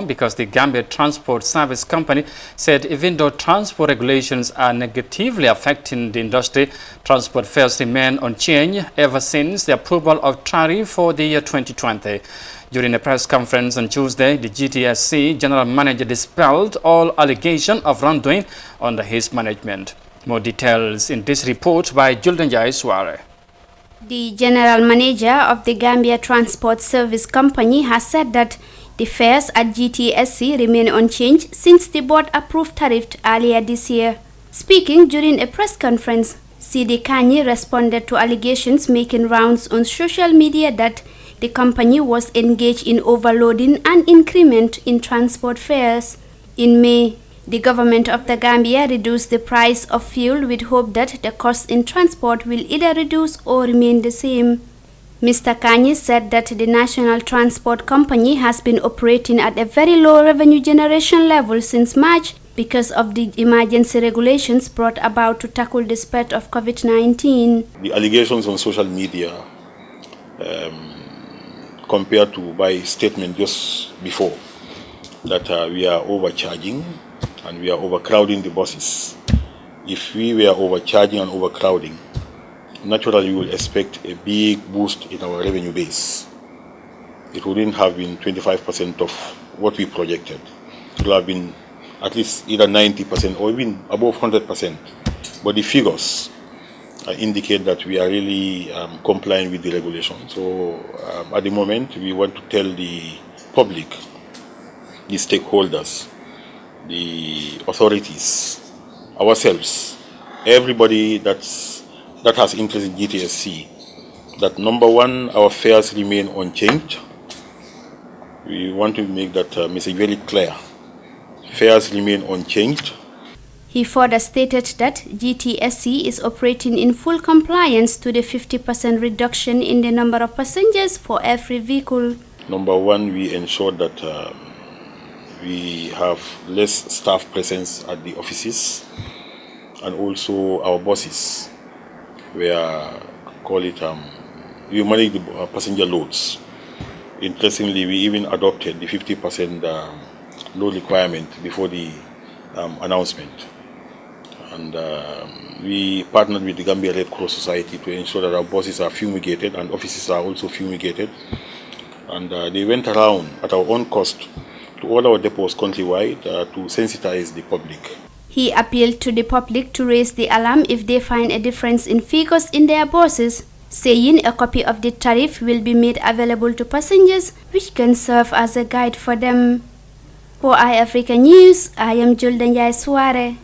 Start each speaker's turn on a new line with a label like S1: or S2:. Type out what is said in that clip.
S1: because the Gambia Transport Service Company said even though transport regulations are negatively affecting the industry, transport fares remain unchanged ever since the approval of tariff for the year 2020. During a press conference on Tuesday, the GTSC General Manager dispelled all allegations of wrongdoing under his management. More details in this report by Juldenjai Suare.
S2: The General Manager of the Gambia Transport Service Company has said that the fares at GTSC remain unchanged since the board approved tariff earlier this year. Speaking during a press conference, CD Kanyi responded to allegations making rounds on social media that the company was engaged in overloading and increment in transport fares. In May, the government of the Gambia reduced the price of fuel with hope that the cost in transport will either reduce or remain the same. Mr. Kanyi said that the National Transport Company has been operating at a very low revenue generation level since March because of the emergency regulations brought about to tackle the spread of COVID-19.
S3: The allegations on social media compared to my statement just before that we are overcharging and we are overcrowding the buses. If we were overcharging and overcrowding, naturally you will expect a big boost in our revenue base. It wouldn't have been 25% of what we projected. It would have been at least either 90% or even above 100%. But the figures indicate that we are really complying with the regulation. So at the moment, we want to tell the public, the stakeholders, the authorities, ourselves, everybody that has interest in GTSC, that number one, our fares remain unchanged. We want to make that message very clear. Fares remain unchanged.
S2: He further stated that GTSC is operating in full compliance to the 50% reduction in the number of passengers for every vehicle.
S3: Number one, we ensure that we have less staff presence at the offices, and also our buses, we manage the passenger loads. Interestingly, we even adopted the 50% load requirement before the announcement. And we partnered with the Gambia Red Cross Society to ensure that our buses are fumigated and offices are also fumigated. And they went around at our own cost to all our depots countrywide to sensitize the public.
S2: He appealed to the public to raise the alarm if they find a difference in figures in their buses, saying a copy of the tariff will be made available to passengers, which can serve as a guide for them. For iAfrica News, I am Juldenjai Suare.